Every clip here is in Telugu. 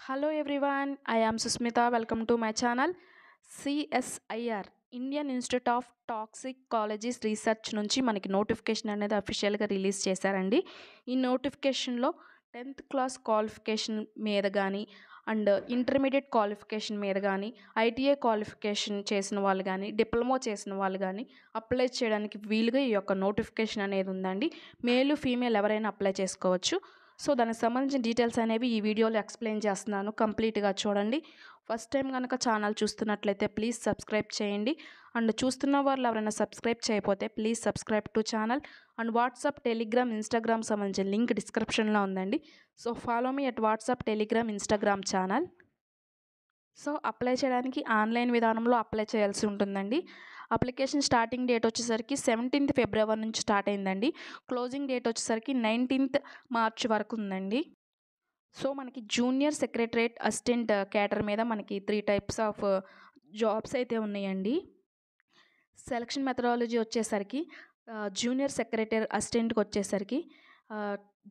Hello everyone, I am Susmita. Welcome to my channel. CSIR Indian Institute of Toxicologies Research నుంచి మనకి నోటిఫికేషన్ అనేది అఫీషియల్గా రిలీజ్ చేశారండి. ఈ నోటిఫికేషన్లో 10th క్లాస్ క్వాలిఫికేషన్ మీద కానీ అండ్ ఇంటర్మీడియట్ క్వాలిఫికేషన్ మీద కానీ ఐటీఐ క్వాలిఫికేషన్ చేసిన వాళ్ళు కానీ డిప్లొమా చేసిన వాళ్ళు కానీ అప్లై చేయడానికి వీలుగా ఈ యొక్క నోటిఫికేషన్ అనేది ఉందండి. మేలు ఫీమేల్ ఎవరైనా అప్లై చేసుకోవచ్చు. సో దానికి సంబంధించిన డీటెయిల్స్ అనేవి ఈ వీడియోలో ఎక్స్ప్లెయిన్ చేస్తున్నాను, కంప్లీట్గా చూడండి. ఫస్ట్ టైం కనుక ఛానల్ చూస్తున్నట్లయితే ప్లీజ్ సబ్స్క్రైబ్ చేయండి. అండ్ చూస్తున్న వాళ్ళు ఎవరైనా సబ్స్క్రైబ్ చేయకపోతే please subscribe to channel. And WhatsApp, Telegram, Instagram సంబంధించిన లింక్ డిస్క్రిప్షన్లో ఉందండి. So follow me at WhatsApp, Telegram, Instagram channel. So apply చేయడానికి ఆన్లైన్ విధానంలో అప్లై చేయాల్సి ఉంటుందండి. అప్లికేషన్ స్టార్టింగ్ డేట్ వచ్చేసరికి 17th ఫిబ్రవరి నుంచి స్టార్ట్ అయిందండి. క్లోజింగ్ డేట్ వచ్చేసరికి 19th మార్చ్ వరకు ఉందండి. సో మనకి జూనియర్ సెక్రటరేట్ అసిస్టెంట్ క్యాడర్ మీద మనకి 3 టైప్స్ ఆఫ్ జాబ్స్ అయితే ఉన్నాయండి. సెలక్షన్ మెథడాలజీ వచ్చేసరికి జూనియర్ సెక్రటరీ అసిస్టెంట్కి వచ్చేసరికి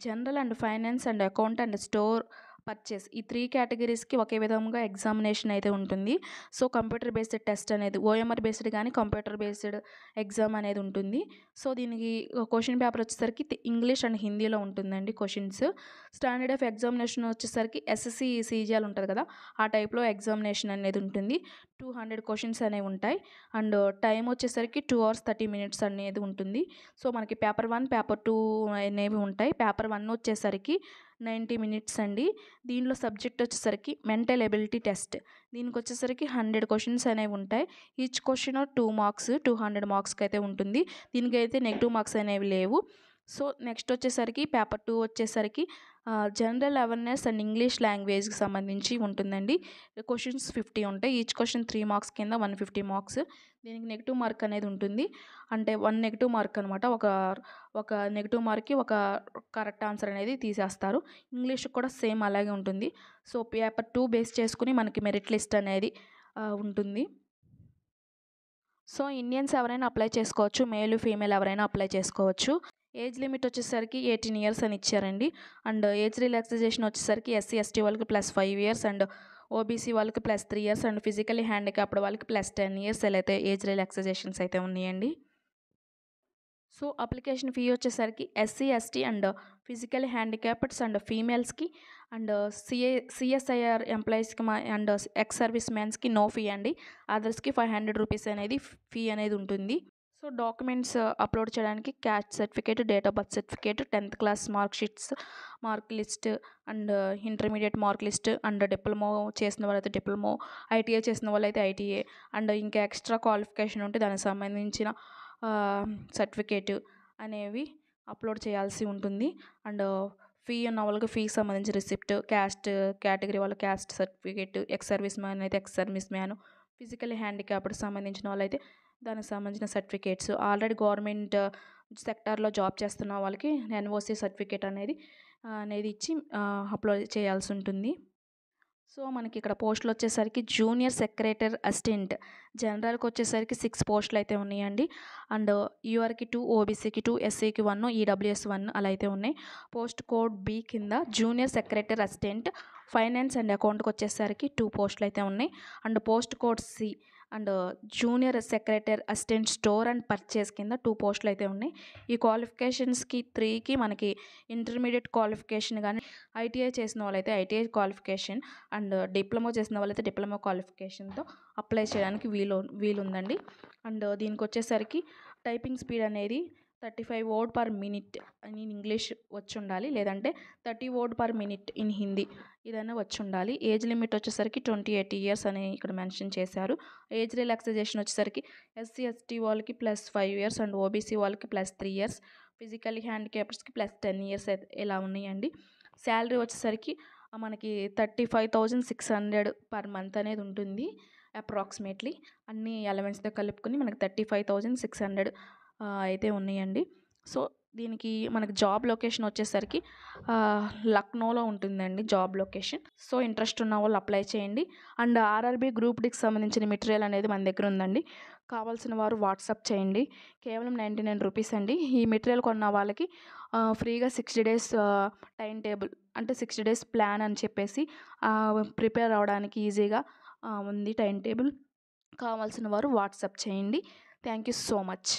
general and finance and account and store purchase ఈ 3 కేటగిరీస్కి ఒకే విధంగా ఎగ్జామినేషన్ అయితే ఉంటుంది. సో కంప్యూటర్ బేస్డ్ టెస్ట్ అనేది ఓఎంఆర్ బేస్డ్ కానీ కంప్యూటర్ బేస్డ్ ఎగ్జామ్ అనేది ఉంటుంది. సో దీనికి క్వశ్చన్ పేపర్ వచ్చేసరికి ఇంగ్లీష్ అండ్ హిందీలో ఉంటుందండి క్వశ్చన్స్. స్టాండర్డ్ ఆఫ్ ఎగ్జామినేషన్ వచ్చేసరికి ఎస్ఎస్సి సీజీఎల్ ఉంటుంది కదా, ఆ టైప్లో ఎగ్జామినేషన్ అనేది ఉంటుంది. 200 క్వశ్చన్స్ అనేవి ఉంటాయి. అండ్ టైం వచ్చేసరికి 2 hours 30 minutes అనేది ఉంటుంది. సో మనకి పేపర్ 1, పేపర్ 2 అనేవి ఉంటాయి. పేపర్ 1 వచ్చేసరికి 90 minutes అండి. దీనిలో సబ్జెక్ట్ వచ్చేసరికి మెంటల్ ఎబిలిటీ టెస్ట్. దీనికి వచ్చేసరికి 100 క్వశ్చన్స్ అనేవి ఉంటాయి. ఈచ్ క్వశ్చన్ 2 marks, 200 మార్క్స్కి అయితే ఉంటుంది. దీనికైతే నెగిటివ్ మార్క్స్ అనేవి లేవు. సో నెక్స్ట్ వచ్చేసరికి పేపర్ 2 వచ్చేసరికి జనరల్ అవేర్నెస్ అండ్ ఇంగ్లీష్ లాంగ్వేజ్కి సంబంధించి ఉంటుందండి. క్వశ్చన్స్ 50 ఉంటాయి. ఈచ్ క్వశ్చన్ 3 marks కింద 150 మార్క్స్. దీనికి నెగిటివ్ మార్క్ అనేది ఉంటుంది. అంటే 1 నెగిటివ్ మార్క్ అనమాట. ఒక నెగిటివ్ మార్క్కి ఒక కరెక్ట్ ఆన్సర్ అనేది తీసేస్తారు. ఇంగ్లీష్ కూడా సేమ్ అలాగే ఉంటుంది. సో పేపర్ 2 బేస్ చేసుకుని మనకి మెరిట్ లిస్ట్ అనేది ఉంటుంది. సో ఇండియన్స్ ఎవరైనా అప్లై చేసుకోవచ్చు, మేల్ ఫీమేల్ ఎవరైనా అప్లై చేసుకోవచ్చు. ఏజ్ లిమిట్ వచ్చేసరికి 18 years అని ఇచ్చారండి. అండ్ ఏజ్ రిలాక్సేషన్ వచ్చేసరికి ఎస్సీ ఎస్టీ వాళ్ళకి +5 years అండ్ ఓబీసీ వాళ్ళకి +3 years అండ్ ఫిజికలీ హ్యాండిక్యాప్డ్ వాళ్ళకి +10 years ఇలా అయితే ఏజ్ రిలాక్సేషన్స్ అయితే ఉన్నాయండి. సో అప్లికేషన్ ఫీ వచ్చేసరికి SC ST and physically handicappeds and ఫీమేల్స్కి అండ్ సిఎస్ఐఆర్ ఎంప్లాయీస్కి అండ్ ఎక్స్ సర్వీస్ మ్యాన్స్కి నో ఫీ అండి. అదర్స్కి 500 rupees అనేది ఫీ అనేది ఉంటుంది. సో డాక్యుమెంట్స్ అప్లోడ్ చేయడానికి caste certificate, date of birth certificate, 10th class mark sheets, mark list and intermediate mark list and diploma చేసిన వాళ్ళైతే డిప్లొమా, ఐటీఐ చేసిన వాళ్ళైతే ఐటీఐ అండ్ ఇంకా ఎక్స్ట్రా క్వాలిఫికేషన్ ఉంటే దానికి సంబంధించిన సర్టిఫికేట్ అనేవి అప్లోడ్ చేయాల్సి ఉంటుంది. అండ్ ఫీ ఉన్న వాళ్ళకి ఫీకి సంబంధించిన రిసిప్ట్, క్యాస్ట్ కేటగిరీ వాళ్ళ caste certificate, ex service man అయితే ex service man, physically handicapped సంబంధించిన వాళ్ళైతే దానికి సంబంధించిన సర్టిఫికేట్స్, ఆల్రెడీ గవర్నమెంట్ సెక్టార్లో జాబ్ చేస్తున్న వాళ్ళకి ఎన్ఓసి సర్టిఫికేట్ అనేది ఇచ్చి అప్లోడ్ చేయాల్సి ఉంటుంది. సో మనకి ఇక్కడ పోస్టులు వచ్చేసరికి జూనియర్ సెక్రటరీ అసిస్టెంట్ జనరల్కి వచ్చేసరికి 6 పోస్టులు అయితే ఉన్నాయండి. అండ్ యూఆర్కి 2, ఓబీసీకి 2, ఎస్సీకి 1, ఈడబ్ల్యూఎస్ 1 అలా అయితే ఉన్నాయి. పోస్ట్ కోడ్ బి కింద junior secretary assistant finance and అకౌంట్కి వచ్చేసరికి 2 పోస్టులు అయితే ఉన్నాయి. And post code C and junior secretary assistant store and purchase కింద 2 పోస్టులు అయితే ఉన్నాయి. ఈ క్వాలిఫికేషన్స్కి 3కి మనకి ఇంటర్మీడియట్ క్వాలిఫికేషన్ కానీ ఐటీఐ చేసిన వాళ్ళైతే ఐటీఐ క్వాలిఫికేషన్ అండ్ డిప్లొమా చేసిన వాళ్ళైతే డిప్లొమా క్వాలిఫికేషన్తో అప్లై చేయడానికి వీలుందండి. అండ్ దీనికి వచ్చేసరికి టైపింగ్ స్పీడ్ అనేది 35 word per minute in English వచ్చి ఉండాలి, లేదంటే 30 word per minute in Hindi ఇదైనా వచ్చి ఉండాలి. ఏజ్ లిమిట్ వచ్చేసరికి 28 years అని ఇక్కడ మెన్షన్ చేశారు. ఏజ్ రిలాక్సేషన్ వచ్చేసరికి ఎస్సీ ఎస్టీ వాళ్ళకి +5 years అండ్ ఓబీసీ వాళ్ళకి +3 years, ఫిజికల్లీ హ్యాండిక్యాప్డ్స్కి +10 years ఇలా ఉన్నాయండి. శాలరీ వచ్చేసరికి మనకి 35,600 per month అనేది ఉంటుంది అప్రాక్సిమేట్లీ. అన్ని అలవెన్స్తో కలుపుకొని మనకి 35,600 అయితే ఉన్నాయండి. సో దీనికి మనకి జాబ్ లొకేషన్ వచ్చేసరికి లక్నోలో ఉంటుందండి జాబ్ లొకేషన్. సో ఇంట్రెస్ట్ ఉన్న వాళ్ళు అప్లై చేయండి. అండ్ ఆర్ఆర్బీ గ్రూప్ డికి సంబంధించిన మెటీరియల్ అనేది మన దగ్గర ఉందండి. కావాల్సిన వారు వాట్సాప్ చేయండి. కేవలం 99 రూపీస్ అండి. ఈ మెటీరియల్ కొన్న వాళ్ళకి ఫ్రీగా 60 డేస్ టైం టేబుల్, అంటే 60 డేస్ ప్లాన్ అని చెప్పేసి ప్రిపేర్ అవ్వడానికి ఈజీగా ఉంది టైం టేబుల్. కావాల్సిన వారు వాట్సాప్ చేయండి. Thank you so much.